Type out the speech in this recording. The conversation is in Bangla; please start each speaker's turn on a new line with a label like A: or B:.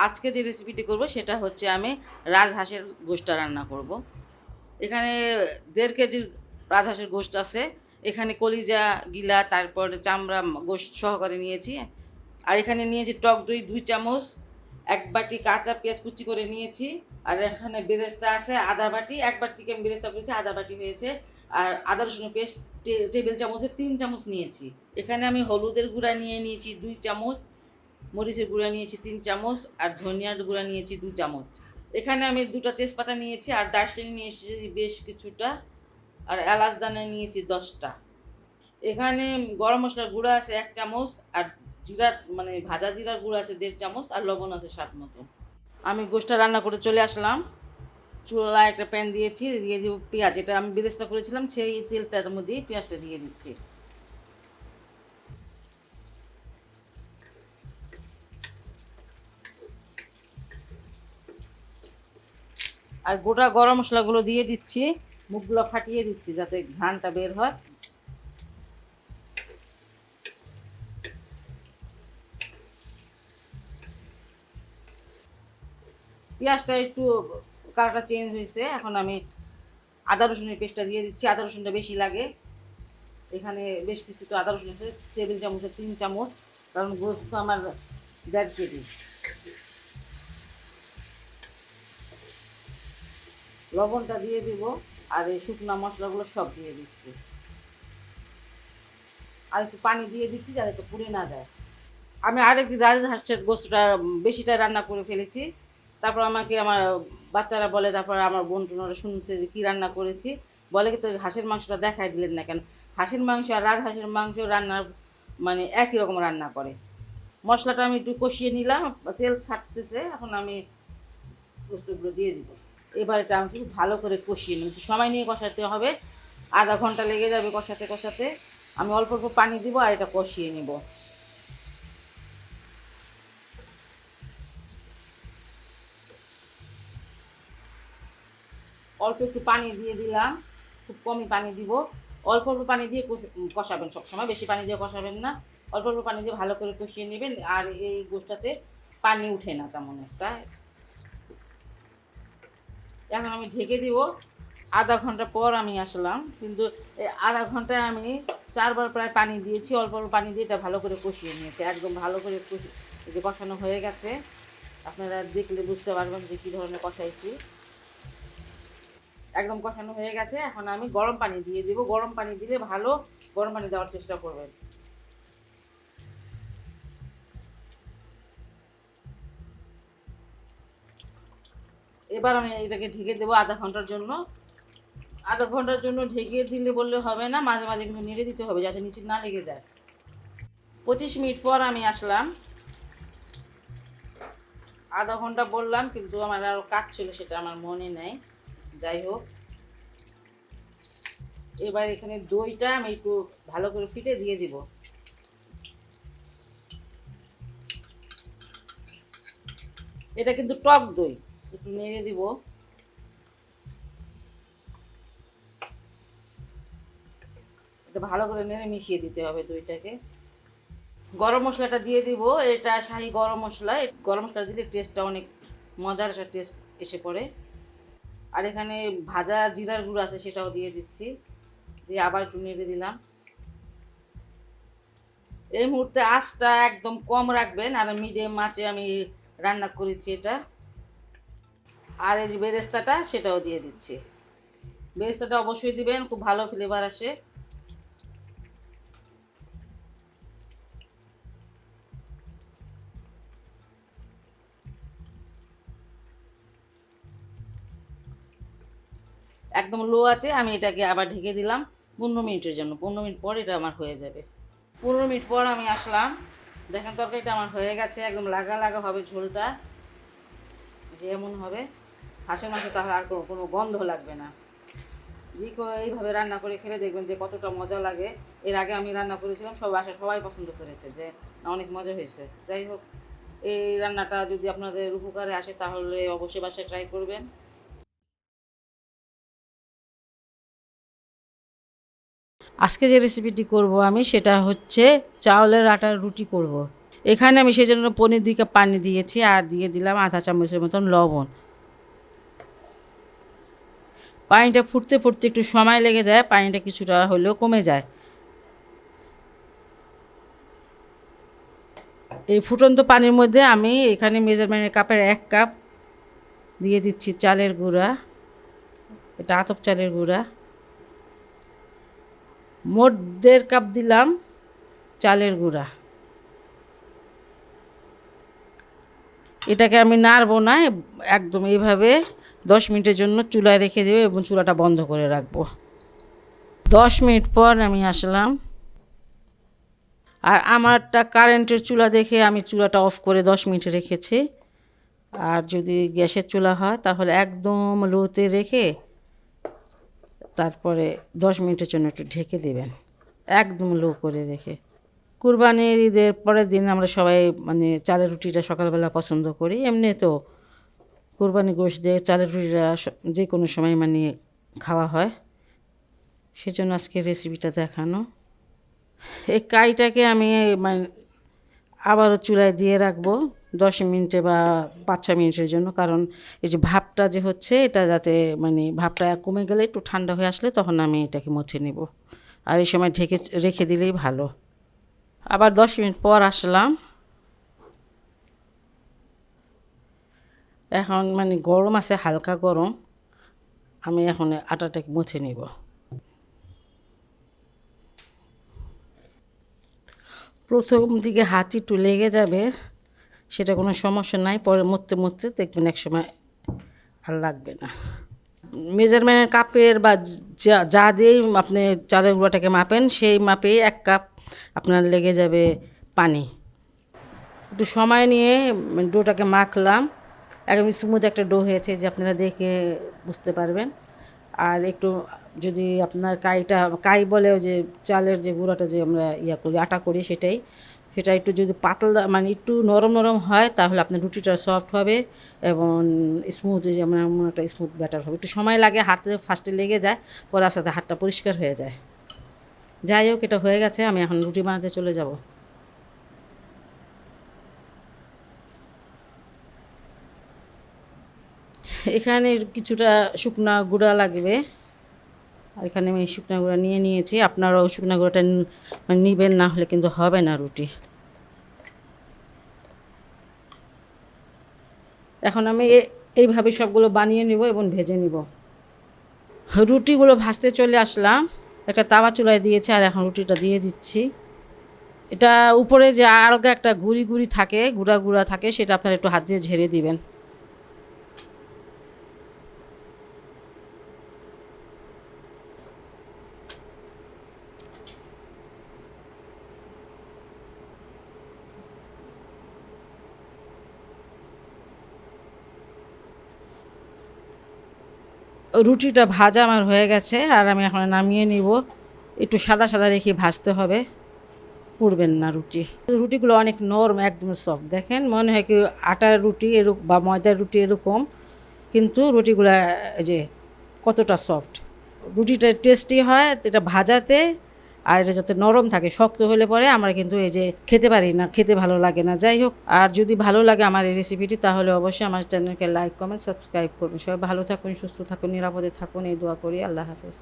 A: আজকে যে রেসিপিটি করব সেটা হচ্ছে আমি রাজহাঁসের গোশটা রান্না করব। এখানে 1.5 কেজি রাজহাঁসের গোশত আছে। এখানে কলিজা গিলা তারপর চামড়া গোশত সহকারে নিয়েছি। আর এখানে নিয়েছি টক দই 2 চামচ, 1 বাটি কাঁচা পেঁয়াজ কুচি করে নিয়েছি। আর এখানে বেরেস্তা আছে আধা বাটি, 1 বাটিকে আমি বেরেস্তা করেছি আধা বাটি হয়েছে। আর আদা রসুনের পেস্ট টেবিল চামচে 3 চামচ নিয়েছি। এখানে আমি হলুদের গুঁড়া নিয়ে নিয়েছি 2 চামচ, মরিচের গুঁড়া নিয়েছি 3 চামচ আর ধনিয়ার গুঁড়া নিয়েছি 2 চামচ। এখানে আমি 2টা তেজপাতা নিয়েছি আর দারচিনি নিয়েছি বেশ কিছুটা, আর এলাচ দানা নিয়েছি 10টা। এখানে গরম মশলার গুঁড়া আছে 1 চামচ, আর জিরা মানে ভাজা জিরার গুঁড়া আছে 1.5 চামচ, আর লবণ আছে স্বাদ মতো। আমি গোশটা রান্না করে চলে আসলাম। চুলায় একটা প্যান দিয়েছি, দিয়ে দিব পেঁয়াজ, যেটা আমি বেরেস্তা করেছিলাম সেই তেলটার মধ্যে পেঁয়াজটা দিয়ে দিচ্ছি। আর গোটা গরম মশলাগুলো দিয়ে দিচ্ছি, মুখগুলো ফাটিয়ে দিচ্ছি যাতে ঘ্রাণটা বের হয়। পেঁয়াজটা একটু কালারটা চেঞ্জ হয়েছে, এখন আমি আদা রসুনের পেস্টটা দিয়ে দিচ্ছি। আদা রসুনটা বেশি লাগে, এখানে বেশ কিছু তো আদা রসুন আছে, টেবিল চামচের 3 চামচ, কারণ গোস্ত আমার 1.5 কেজি। লবণটা দিয়ে দিব, আর এই শুকনো মশলাগুলো সব দিয়ে দিচ্ছি। আর একটু পানি দিয়ে দিচ্ছি যাতে একটু পুড়ে না যায়। আমি আরেক রাজহাঁসের গোস্তটা বেশিটা রান্না করে ফেলেছি। তারপর আমাকে আমার বাচ্চারা বলে, তারপর আমার বোন টোনরা শুনছে যে কী রান্না করেছি, বলে কি তো হাঁসের মাংসটা দেখাই দিলেন না কেন। হাঁসের মাংস আর রাজহাঁসের মাংস রান্নার মানে একই রকম রান্না করে। মশলাটা আমি একটু কষিয়ে নিলাম, তেল ছাড়তেছে, এখন আমি গোস্তগুলো দিয়ে দিব। এবার এটা আমি একটু ভালো করে কষিয়ে নিই, একটু সময় নিয়ে কষাতে হবে, আধা ঘন্টা লেগে যাবে কষাতে কষাতে। আমি অল্প অল্প পানি দিব আর এটা কষিয়ে নিব। অল্প একটু পানি দিয়ে দিলাম, খুব কমই পানি দিব। অল্প অল্প পানি দিয়ে কষাবেন, সবসময় বেশি পানি দিয়ে কষাবেন না, অল্প অল্প পানি দিয়ে ভালো করে কষিয়ে নেবেন। আর এই গোশটাতে পানি উঠে না তেমন একটা। এখন আমি ঢেকে দিব। আধা ঘন্টা পর আমি আসলাম, কিন্তু এই আধা ঘন্টায় আমি 4বার প্রায় পানি দিয়েছি, অল্প অল্প পানি দিয়ে এটা ভালো করে কষিয়ে নিয়েছি, একদম ভালো করে যে কষানো হয়ে গেছে। আপনারা দেখলে বুঝতে পারবেন যে কী ধরনের কষাইছি। একদম কষানো হয়ে গেছে, এখন আমি গরম পানি দিয়ে দিব। গরম পানি দিলে ভালো, গরম পানি দেওয়ার চেষ্টা করবেন। এবার আমি এটাকে ঢেকে দেবো আধা ঘন্টার জন্য। আধা ঘন্টার জন্য ঢেকে দিলে বললে হবে না, মাঝে মাঝে কিন্তু নেড়ে দিতে হবে যাতে নিচে না লেগে যায়। 25 মিনিট পর আমি আসলাম। আধা ঘন্টা বললাম, কিন্তু আমার আরও কাজ ছিল, সেটা আমার মনে নেই। যাই হোক, এবার এখানে দইটা আমি একটু ভালো করে ফিটে দিয়ে দিব। এটা কিন্তু টক দই, একটু নেড়ে দিব। এটা ভালো করে নেড়ে মিশিয়ে দিতে হবে দইটাকে। গরম মশলাটা দিয়ে দিব, এটা শাহি গরম মশলা। গরম মশলা দিলে টেস্টটা অনেক মজার একটা টেস্ট এসে পড়ে। আর এখানে ভাজা জিরার গুঁড়ো আছে, সেটাও দিয়ে দিচ্ছি, দিয়ে আবার একটু নেড়ে দিলাম। এই মুহূর্তে আঁচটা একদম কম রাখবেন, আর মিডিয়াম আঁচে আমি রান্না করেছি এটা। আর এই যে বেরেস্তাটা, সেটাও দিয়ে দিচ্ছি। বেরেস্তাটা অবশ্যই দিবেন, খুব ভালো ফ্লেভার আসে। একদম লো আছে, আমি এটাকে আবার ঢেকে দিলাম 15 মিনিটের জন্য। 15 মিনিট পর এটা আমার হয়ে যাবে। 15 মিনিট পর আমি আসলাম, দেখেন তরকারিটা আমার হয়ে গেছে, একদম লাগা লাগা হবে ঝোলটা, যেমন হবে। হাঁসের মাংস তাহলে আর কোনো গন্ধ লাগবে না। এইভাবে রান্না করে খেলে দেখবেন যে কতটা মজা লাগে। এর আগে আমি রান্না করেছিলাম, সব বাসায় সবাই পছন্দ করেছে, যে অনেক মজা হয়েছে। যাই হোক, এই রান্নাটা যদি আপনাদের উপকারে আসে তাহলে অবশ্যই বাসায় ট্রাই করবেন। আজকে যে রেসিপিটি করব আমি, সেটা হচ্ছে চাউলের আটার রুটি করব। এখানে আমি সেই জন্য পনির 2 কাপ পানি দিয়েছি আর দিয়ে দিলাম আধা চামচের মতন লবণ। পানিটা ফুটতে ফুটতে একটু সময় লেগে যায়, পানিটা কিছুটা হলেও কমে যায়। এই ফুটন্ত পানির মধ্যে আমি এখানে মেজারমেন্টের কাপের 1 কাপ দিয়ে দিচ্ছি চালের গুঁড়া, এটা আতপ চালের গুঁড়া। মোট 1.5 কাপ দিলাম চালের গুঁড়া। এটাকে আমি নাড়বো না, একদম এইভাবে 10 মিনিটের জন্য চুলায় রেখে দেবো এবং চুলাটা বন্ধ করে রাখবো। 10 মিনিট পর আমি আসলাম, আর আমারটা কারেন্টের চুলা দেখে আমি চুলাটা অফ করে 10 মিনিট রেখেছি। আর যদি গ্যাসের চুলা হয় তাহলে একদম লোতে রেখে তারপরে 10 মিনিটের জন্য একটু ঢেকে দেবেন, একদম লো করে রেখে। কুরবানির ঈদের পরের দিন আমরা সবাই মানে চালের রুটিটা সকালবেলা পছন্দ করি। এমনি তো কুরবানি গোশত দিয়ে চালের রুটিটা যে কোনো সময় মানে খাওয়া হয়, সেজন্য আজকে রেসিপিটা দেখানো। এই কাইটাকে আমি মানে আবারও চুলায় দিয়ে রাখবো 10 মিনিটে বা 5-6 মিনিটের জন্য, কারণ এই যে ভাপটা যে হচ্ছে এটা যাতে মানে ভাপটা কমে গেলে একটু ঠান্ডা হয়ে আসলে তখন আমি এটাকে মুছে নেব। আর এই সময় ঢেকে রেখে দিলেই ভালো। আবার 10 মিনিট পর আসলাম, এখন মানে গরম আছে, হালকা গরম। আমি এখন আটাটাকে মুছে নেব। প্রথম দিকে হাত একটু লেগে যাবে, সেটা কোনো সমস্যা নাই, পরে মুছতে মুছতে দেখবেন এক সময় আর লাগবে না। মেজারমেন্টের কাপের বা যা যা দিয়েই আপনি চালের গুঁড়াটাকে মাপেন সেই মাপেই 1 কাপ আপনার লেগে যাবে পানি। একটু সময় নিয়ে ডোটাকে মাখলাম, একদম স্মুথ একটা ডো হয়েছে, যে আপনারা দেখে বুঝতে পারবেন। আর একটু যদি আপনার কাই বলে যে চালের যে গুঁড়াটা যে আমরা করি আটা করি, সেটা একটু যদি পাতলা মানে একটু নরম নরম হয় তাহলে আপনার রুটিটা সফট হবে এবং স্মুথ, যেমন একটা স্মুথ ব্যাটার হবে। একটু সময় লাগে, হাতে ফার্স্টে লেগে যায়, পরে আস্তে আস্তে হাতটা পরিষ্কার হয়ে যায়। যাই হোক, এটা হয়ে গেছে, আমি এখন রুটি বানাতে চলে যাব। এখানে কিছুটা শুকনা গুঁড়া লাগবে, আর এখানে আমি শুকনা গুঁড়া নিয়েছি। আপনারাও শুকনা গুঁড়াটা মানে নেবেন, না হলে কিন্তু হবে না রুটি। এখন আমি এইভাবে সবগুলো বানিয়ে নিব এবং ভেজে নিব। রুটিগুলো ভাজতে চলে আসলাম, একটা তাওয়া চুলায় দিয়েছি আর এখন রুটিটা দিয়ে দিচ্ছি। এটা উপরে যে আলগা একটা গুঁড়ি গুঁড়ি থাকে, গুঁড়া গুঁড়া থাকে, সেটা আপনারা একটু হাত দিয়ে ঝেড়ে দিবেন। রুটিটা ভাজা আমার হয়ে গেছে, আর আমি এখন নামিয়ে নিব। একটু সাদা সাদা রেখে ভাজতে হবে, পুড়বেন না রুটিগুলো অনেক নরম, একদম সফট। দেখেন মনে হয় কি আটার রুটি এরকম বা ময়দার রুটি এরকম, কিন্তু রুটিগুলো যে কতটা সফট। রুটিটা টেস্টি হয় এটা ভাজাতে, আর এটা যাতে নরম থাকে। শক্ত হলে পরে আমরা কিন্তু এই যে খেতে পারি না, খেতে ভালো লাগে না। যাই হোক, আর যদি ভালো লাগে আমার এই রেসিপিটি তাহলে অবশ্যই আমার চ্যানেলকে লাইক কমেন্ট সাবস্ক্রাইব করবেন। সবাই ভালো থাকুন, সুস্থ থাকুন, নিরাপদে থাকুন, এই দোয়া করি। আল্লাহ হাফেজ।